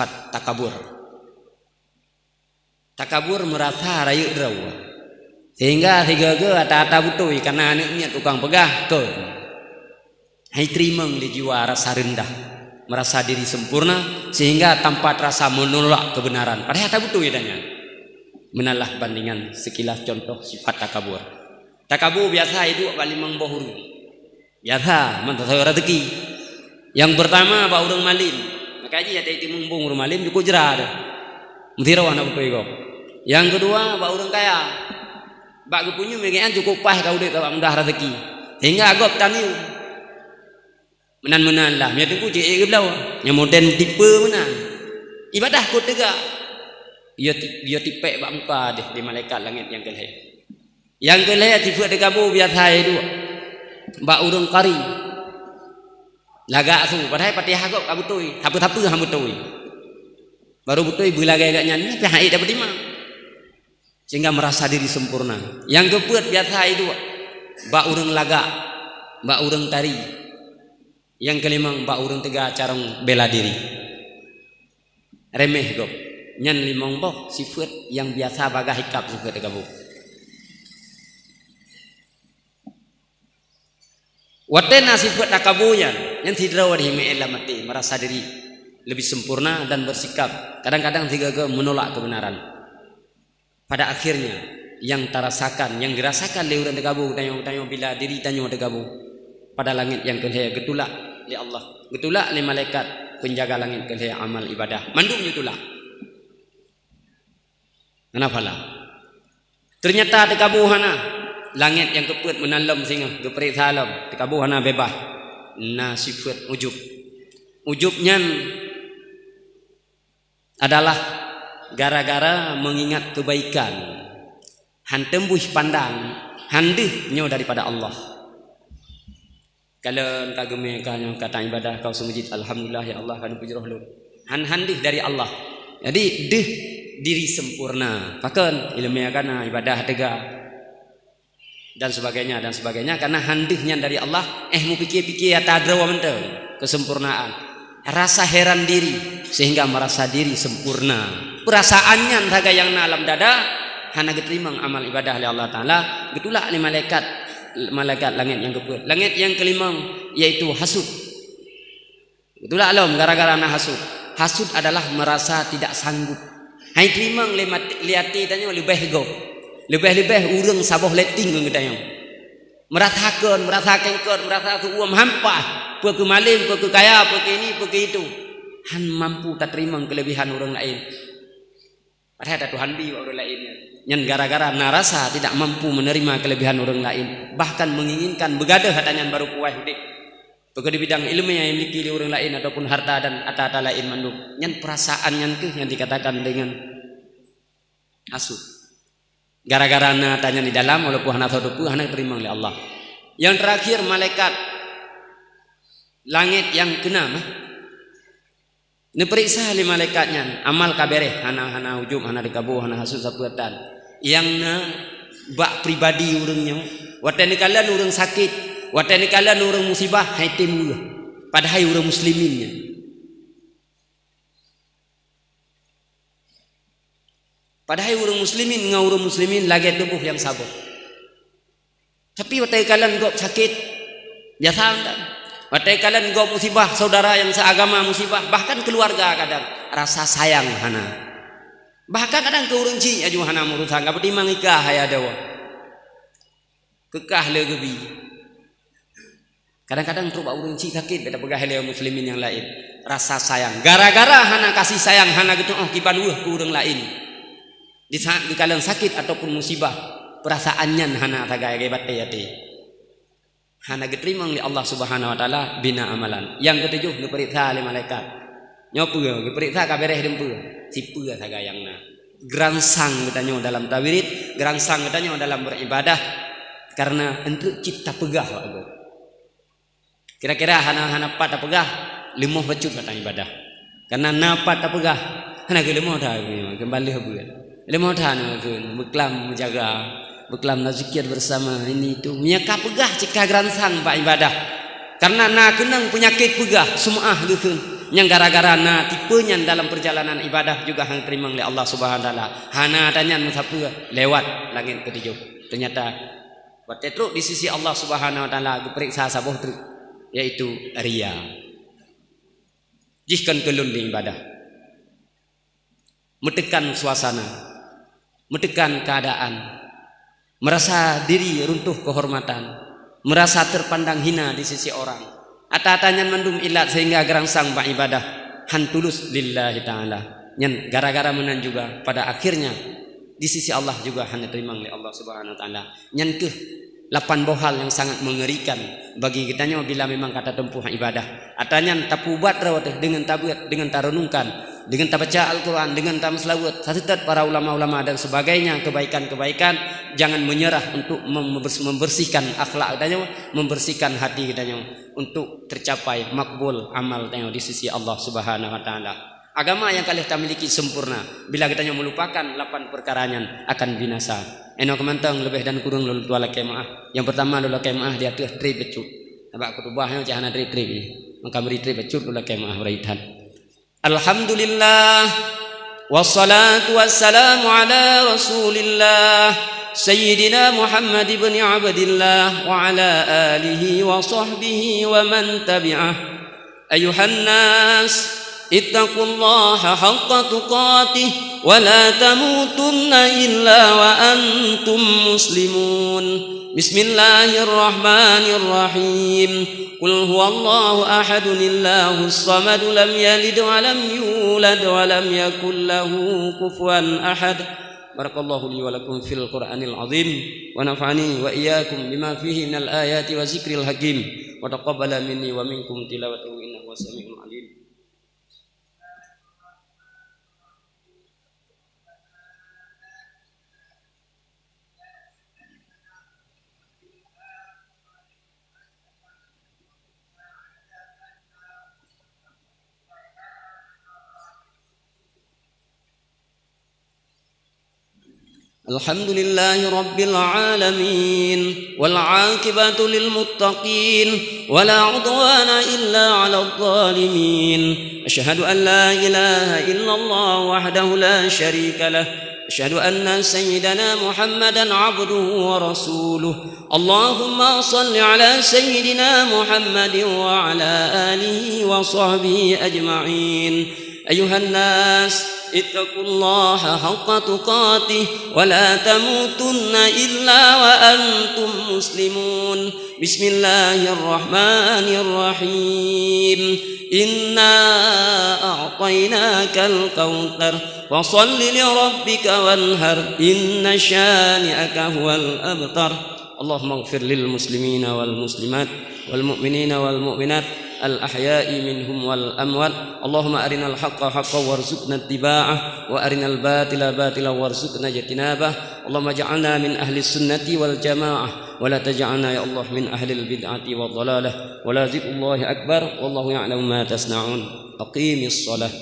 takabur. Takabur merasa rayu draw. Sehingga tiga-tiga ata-ata butui karena anaknya tukang pegah ke. Hai terima di jiwa rasa rendah, merasa diri sempurna sehingga tanpa rasa menolak kebenaran. Padahal ata butui adanya. Menalah bandingan sekilas contoh sifat takabur. Takabur biasa itu kali membohur. Biasa mentasau rezeki. Yang pertama bau urang malin. Makanya jadi mumbung urang malin cukup jerah dah. Mentira wana butui kau. Yang kedua bau urang kaya. Bak punya megaan cukup pah kau dek tak mudah rezeki. Hingga agak taniu. Menan-menan lah. Dia tunggu cik ke belau. Yang modern tipe menan. Ibadah kau tegak. Dia tipek bak muka deh di malaikat langit yang kelih. Yang kelih tipe dekabu biasa itu. Bak urang kari. Lagak su. Padahal patih agak kau butui. Tapu-tapu ham butui. Baru butui belagai agak nyanyi. Tapi hai dapat dimana. Sehingga merasa diri sempurna. Yang keempat biasa itu bak urang laga, bak urang tari. Yang kelima bak urang tega carang bela diri. Remeh gop. Nyan limong bok sifat yang biasa bagah hikap sifat gabu. Watena sifat takabuyan yang tidak wadi me'ela mati merasa diri lebih sempurna dan bersikap. Kadang-kadang tiga menolak kebenaran. Pada akhirnya yang terasakan, yang dirasakan oleh orang tegabu, tanya bila diri tanya tegabu pada langit yang kelih getulak oleh Allah, getulak oleh malaikat penjaga langit kelih amal ibadah, mandum getulak. Kenapa lah? Ternyata tegabu hana langit yang keput menalam singa, geperik salam, tegabu hana bebas. Nah sifat ujub, ujubnya adalah gara-gara mengingat kebaikan, han tembuh pandang, handihnya daripada Allah. Kalau kageme kanyo kata ibadah kau semujid alhamdulillah ya Allah kan puji roh lu. Han handih dari Allah. Jadi deh diri sempurna. Pakan ilmiah kana ibadah tega dan sebagainya karena handihnya dari Allah. Mu pikir-pikir ata drawa menteu kesempurnaan. Rasa heran diri sehingga merasa diri sempurna. Perasaannya raga yang alam dada hana diterima amal ibadah oleh Allah Taala. Getulak ni malaikat langit yang keput. Langit yang kelima yaitu hasud. Getulak alam gara-gara na hasud. Hasud adalah merasa tidak sanggup. Hai terima liati tanya lebih go. Lebih urang saboh letting ngedayang. Merasa kengkot, merasa uam hampah. Peke maling, peke kaya, peke ini, peke itu. Han mampu tak terima kelebihan orang lain. Padahal ada Tuhan di orang lainnya. Yang gara-gara narasa tidak mampu menerima kelebihan orang lain. Bahkan menginginkan begadah katanya baru kuah hidup. Peke di bidang ilmu yang dimiliki orang lain ataupun harta dan ata-ata lain manduk. Yang perasaan yang dikatakan dengan hasud. Gara-gara na tanya di dalam walaupun hana saduku hana terima oleh Allah. Yang terakhir malaikat langit yang keenam. Neperiksa oleh malaikatnya amal kabereh hana ujub hana dikabu hana hasud sapuatan. Yang na bak pribadi urangnya. Watani kala urang sakit, watani kala urang musibah hai timu. Padahal urang musliminnya. Padahal urang muslimin ngau urang muslimin lagi tubuh yang sabar. Tapi watai kalian gop sakit, biasa kan? Watai kalian gop musibah, saudara yang seagama musibah, bahkan keluarga kadang rasa sayang hana. Bahkan kadang ke urang ci aju hana murusan, gak berdimang ikah ya dawa. Kekah legebi. Kadang-kadang terubah urang ci sakit, beda pegah leo muslimin yang lain. Rasa sayang, gara-gara hana kasih sayang hana gitu oh kiban ke urang lain. Di saat di kalian sakit ataupun musibah, perasaannya hana tagay bate yate. Hana diterima oleh Allah Subhanahu wa taala bina amalan. Yang ketujuh diperiksa oleh malaikat. Nyopu diperiksa kabereh dempu. Sipu tagayangna. Gerangsang katanya dalam tawirid, gerangsang katanya dalam beribadah karena untuk cipta pegah Allah. Kira-kira hana pat pegah limuh becut katanya ibadah. Karena napat pegah hana limuh dah kembali habuan. Lemah dah beklam menjaga, beklam zikir bersama ini itu. Miaka pegah cika geransang pak ibadah. Karena nak kenang penyakit pegah semua gitu. yang gara-gara na tipenya dalam perjalanan ibadah juga hang terima oleh Allah Subhanahu wa taala. Hana tanya musafir lewat langit ketujuh. Ternyata buat teruk di sisi Allah Subhanahu wa taala diperiksa sabuh teruk yaitu riya. Jihkan kelun di ibadah. Metekan suasana, metekan keadaan, merasa diri runtuh kehormatan, merasa terpandang hina di sisi orang. Ata-atanya mandum ilat sehingga gerangsang ba ibadah han tulus lillahi ta'ala. Nyen gara-gara menan juga pada akhirnya di sisi Allah juga hanya terima oleh Allah Subhanahu wa taala. Nyen ke 8 bohal yang sangat mengerikan bagi kitanya bila memang kata tempuh ibadah. Atanya tapubat rawat dengan tabuat, dengan tarenungkan, dengan tabaca Al-Quran, dengan tamslawat, sasitat para ulama-ulama dan sebagainya, kebaikan-kebaikan, jangan menyerah untuk membersihkan akhlak kitanya, membersihkan hati kitanya untuk tercapai makbul amal tanya di sisi Allah Subhanahu wa taala. Agama yang kalian tak miliki sempurna bila kitanya melupakan 8 perkaranya akan binasa. Eno kemantang lebih dan kurang lalu tuala kemaah. Yang pertama adalah kemaah dia tuh tri becut. Nampak kutubahnya jangan tri ni. Maka beri tri becut adalah kemaah beraitan. Alhamdulillah wassalatu wassalamu ala Rasulillah Sayyidina Muhammad ibn Abdillah wa ala alihi wa sahbihi wa man tabi'ah. Ayuhan nas ittaqullaha haqqa tuqatih wa la tamutunna illa wa antum muslimun. Bismillahirrahmanirrahim. Qul huwallahu ahadun illahus samad lam yalid wa lam yulad wa lam yakul lahu kufuwan ahad. Barakallahu li wa lakum fil Qur'anil azim wa nafa'ani wa iyyakum bima fihi minal ayati wa zikril hakim wa taqabbala minni wa minkum tilawatahu innahu was-sami'ul alim. Alhamdulillahi rabbil alamin wal 'aqibatu lil muttaqin wa la 'udwana illa 'alal zalimin. Asyhadu an la ilaha illallah wahdahu la syarika lah. Asyhadu anna sayyidana Muhammadan 'abduhu wa rasuluh. Allahumma shalli 'ala sayyidina Muhammadin wa 'ala alihi wa sahbihi ajma'in. Ayuhan nas ittaqullaha haqqa tuqatih wa la tamutunna illa wa antum muslimun. Bismillahirrahmanirrahim. Inna a'tainakal kautsar fashalli li rabbika wanhar inna syani'aka huwal abtar. Allahumma ighfir lil muslimina wal muslimat wal mu'minina wal mu'minat الأحياء منهم والأموات. اللهم أرنا الحق حقا وارزقنا اتباعه وأرنا الباطل باطلا وارزقنا اجتنابه. اللهم اجعلنا من أهل السنة والجماعة ولا تجعلنا يا الله من أهل البدعة والضلالة. ولا ذكر الله أكبر والله يعلم ما تصنعون. أقيم الصلاة.